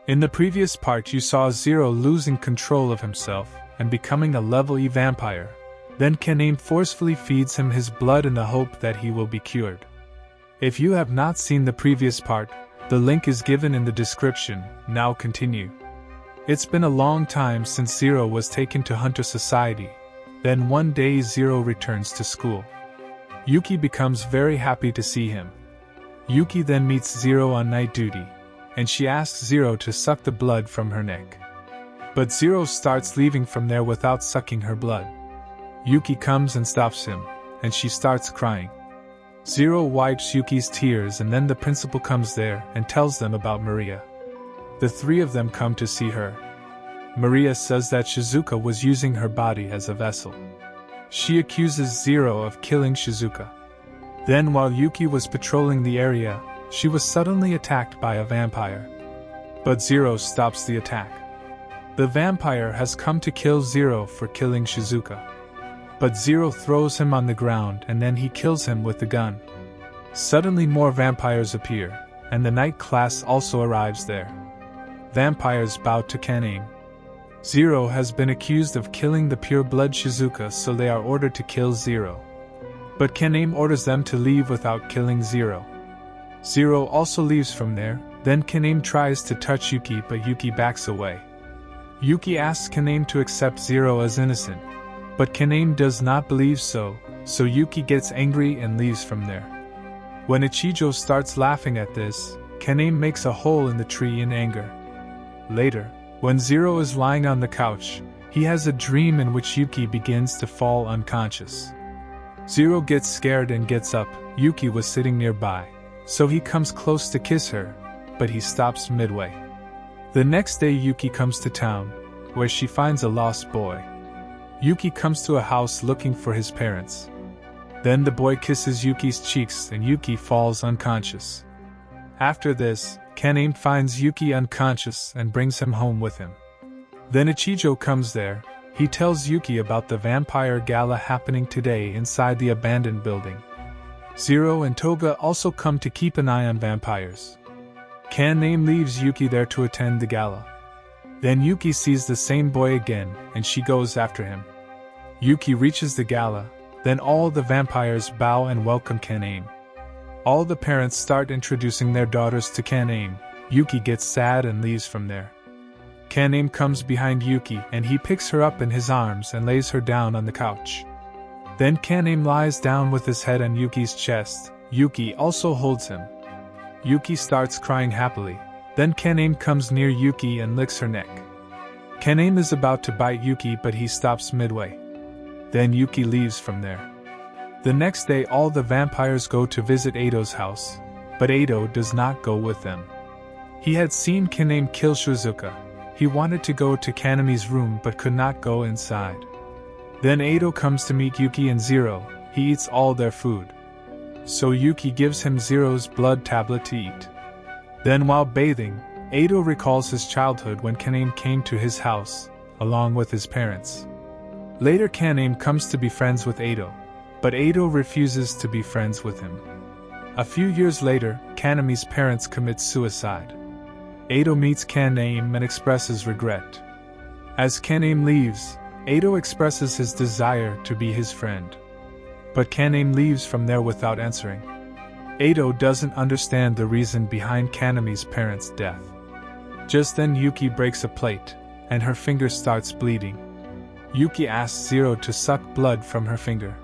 In the previous part you saw Zero losing control of himself and becoming a level E vampire. Then Kaname forcefully feeds him his blood in the hope that he will be cured. If you have not seen the previous part, the link is given in the description. Now continue. It's been a long time since Zero was taken to Hunter Society. Then one day Zero returns to school. Yuki becomes very happy to see him. Yuki then meets Zero on night duty, and she asks Zero to suck the blood from her neck. But Zero starts leaving from there without sucking her blood. Yuki comes and stops him, and she starts crying. Zero wipes Yuki's tears and then the principal comes there and tells them about Maria. The three of them come to see her. Maria says that Shizuka was using her body as a vessel. She accuses Zero of killing Shizuka. Then while Yuki was patrolling the area, she was suddenly attacked by a vampire. But Zero stops the attack. The vampire has come to kill Zero for killing Shizuka. But Zero throws him on the ground and then he kills him with the gun. Suddenly more vampires appear, and the night class also arrives there. Vampires bow to Kaname. Zero has been accused of killing the pure-blood Shizuka, so they are ordered to kill Zero. But Kaname orders them to leave without killing Zero. Zero also leaves from there, then Kaname tries to touch Yuki but Yuki backs away. Yuki asks Kaname to accept Zero as innocent. But Kaname does not believe so Yuki gets angry and leaves from there. When Ichiru starts laughing at this, Kaname makes a hole in the tree in anger. Later, when Zero is lying on the couch, he has a dream in which Yuki begins to fall unconscious. Zero gets scared and gets up. Yuki was sitting nearby, so he comes close to kiss her, but he stops midway. The next day Yuki comes to town, where she finds a lost boy. Yuki comes to a house looking for his parents. Then the boy kisses Yuki's cheeks and Yuki falls unconscious. After this, Kaname finds Yuki unconscious and brings him home with him. Then Ichiru comes there. He tells Yuki about the vampire gala happening today inside the abandoned building. Zero and Toga also come to keep an eye on vampires. Kaname leaves Yuki there to attend the gala. Then Yuki sees the same boy again, and she goes after him. Yuki reaches the gala, then all the vampires bow and welcome Kaname. All the parents start introducing their daughters to Kaname. Yuki gets sad and leaves from there. Kaname comes behind Yuki and he picks her up in his arms and lays her down on the couch. Then Kaname lies down with his head on Yuki's chest. Yuki also holds him. Yuki starts crying happily. Then Kaname comes near Yuki and licks her neck. Kaname is about to bite Yuki but he stops midway. Then Yuki leaves from there. The next day all the vampires go to visit Aido's house, but Aido does not go with them. He had seen Kaname kill Shizuka. He wanted to go to Kaname's room but could not go inside. Then Aido comes to meet Yuki and Zero. He eats all their food. So Yuki gives him Zero's blood tablet to eat. Then while bathing, Aido recalls his childhood when Kaname came to his house, along with his parents. Later Kaname comes to be friends with Aido, but Aido refuses to be friends with him. A few years later, Kaname's parents commit suicide. Aido meets Kaname and expresses regret. As Kaname leaves, Aido expresses his desire to be his friend. But Kaname leaves from there without answering. Aido doesn't understand the reason behind Kaname's parents' death. Just then Yuki breaks a plate, and her finger starts bleeding. Yuki asks Zero to suck blood from her finger.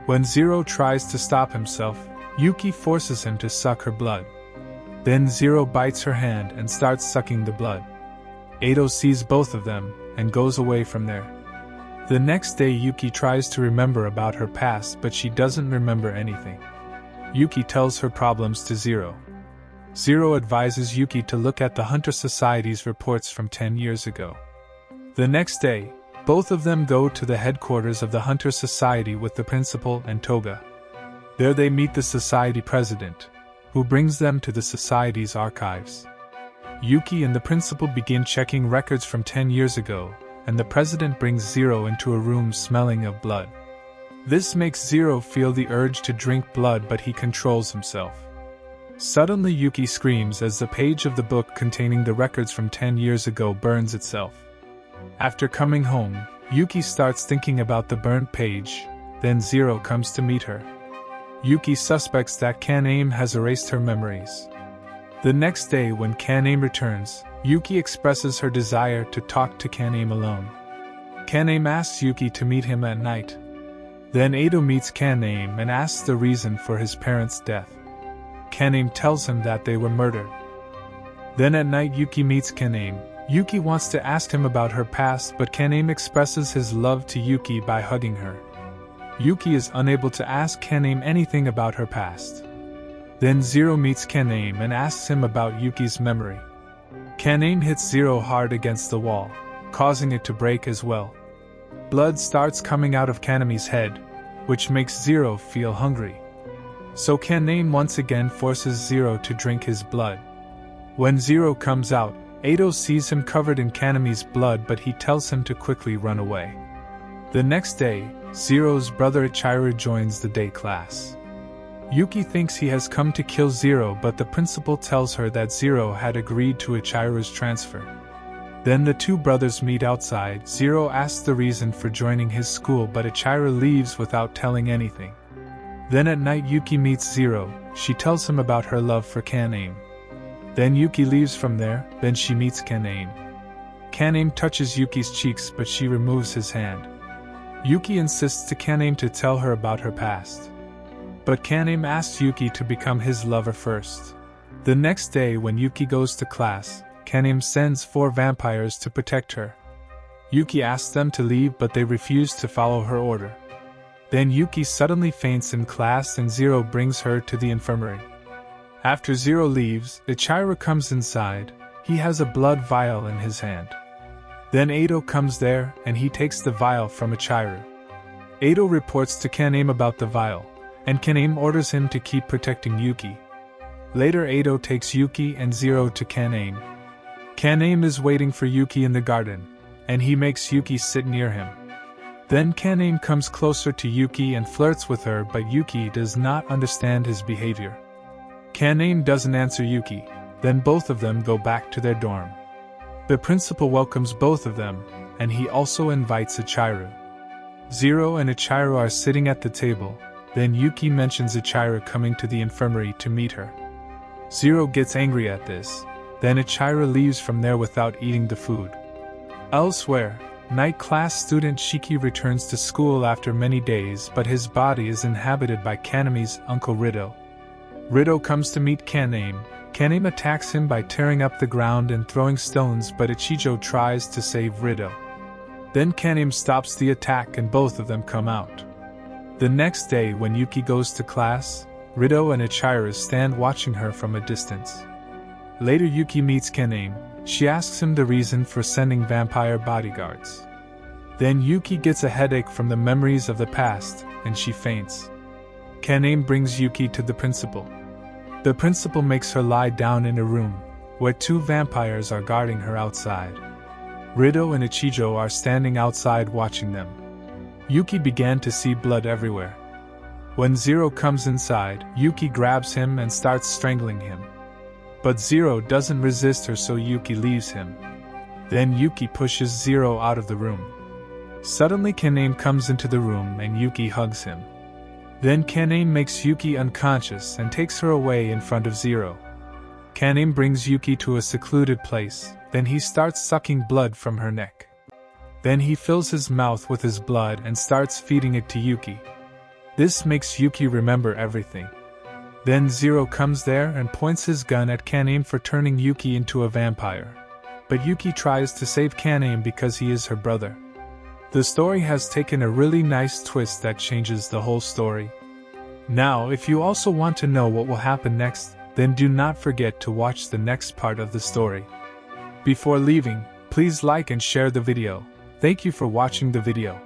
When Zero tries to stop himself, Yuki forces him to suck her blood. Then Zero bites her hand and starts sucking the blood. Aido sees both of them, and goes away from there. The next day Yuki tries to remember about her past but she doesn't remember anything. Yuki tells her problems to Zero. Zero advises Yuki to look at the Hunter Society's reports from 10 years ago. The next day, both of them go to the headquarters of the Hunter Society with the principal and Toga. There they meet the society president, who brings them to the society's archives. Yuki and the principal begin checking records from 10 years ago, and the president brings Zero into a room smelling of blood. This makes Zero feel the urge to drink blood but he controls himself. Suddenly Yuki screams as the page of the book containing the records from 10 years ago burns itself. After coming home, Yuki starts thinking about the burnt page, then Zero comes to meet her. Yuki suspects that Kaname has erased her memories. The next day when Kaname returns, Yuki expresses her desire to talk to Kaname alone. Kaname asks Yuki to meet him at night. Then Aido meets Kaname and asks the reason for his parents' death. Kaname tells him that they were murdered. Then at night Yuki meets Kaname. Yuki wants to ask him about her past, but Kaname expresses his love to Yuki by hugging her. Yuki is unable to ask Kaname anything about her past. Then Zero meets Kaname and asks him about Yuki's memory. Kaname hits Zero hard against the wall, causing it to break as well. Blood starts coming out of Kaname's head, which makes Zero feel hungry. So Kaname once again forces Zero to drink his blood. When Zero comes out, Aido sees him covered in Kaname's blood, but he tells him to quickly run away. The next day, Zero's brother Ichiru joins the day class. Yuki thinks he has come to kill Zero, but the principal tells her that Zero had agreed to Ichiru's transfer. Then the two brothers meet outside. Zero asks the reason for joining his school, but Ichiru leaves without telling anything. Then at night Yuki meets Zero. She tells him about her love for Kaname. Then Yuki leaves from there. Then she meets Kaname. Kaname touches Yuki's cheeks, but she removes his hand. Yuki insists to Kaname to tell her about her past. But Kaname asks Yuki to become his lover first. The next day when Yuki goes to class, Kaname sends 4 vampires to protect her. Yuki asks them to leave, but they refuse to follow her order. Then Yuki suddenly faints in class and Zero brings her to the infirmary. After Zero leaves, Ichiru comes inside. He has a blood vial in his hand. Then Aido comes there and he takes the vial from Ichiru. Aido reports to Kaname about the vial, and Kaname orders him to keep protecting Yuki. Later Aido takes Yuki and Zero to Kaname. Kaname is waiting for Yuki in the garden, and he makes Yuki sit near him. Then Kaname comes closer to Yuki and flirts with her, but Yuki does not understand his behavior. Kaname doesn't answer Yuki. Then both of them go back to their dorm. The principal welcomes both of them, and he also invites Ichiru. Zero and Ichiru are sitting at the table. Then Yuki mentions Ichiru coming to the infirmary to meet her. Zero gets angry at this. Then Ichiru leaves from there without eating the food. Elsewhere, night class student Shiki returns to school after many days, but his body is inhabited by Kaname's uncle Rido. Rido comes to meet Kaname. Kaname attacks him by tearing up the ground and throwing stones, but Ichijo tries to save Rido. Then Kaname stops the attack and both of them come out. The next day when Yuki goes to class, Rido and Ichiru stand watching her from a distance. Later Yuki meets Kaname. She asks him the reason for sending vampire bodyguards. Then Yuki gets a headache from the memories of the past, and she faints. Kaname brings Yuki to the principal. The principal makes her lie down in a room, where 2 vampires are guarding her outside. Rido and Ichijo are standing outside watching them. Yuki began to see blood everywhere. When Zero comes inside, Yuki grabs him and starts strangling him. But Zero doesn't resist her, so Yuki leaves him. Then Yuki pushes Zero out of the room. Suddenly Kaname comes into the room and Yuki hugs him. Then Kaname makes Yuki unconscious and takes her away in front of Zero. Kaname brings Yuki to a secluded place, then he starts sucking blood from her neck. Then he fills his mouth with his blood and starts feeding it to Yuki. This makes Yuki remember everything. Then Zero comes there and points his gun at Kaname for turning Yuki into a vampire. But Yuki tries to save Kaname because he is her brother. The story has taken a really nice twist that changes the whole story. Now, if you also want to know what will happen next, then do not forget to watch the next part of the story. Before leaving, please like and share the video. Thank you for watching the video.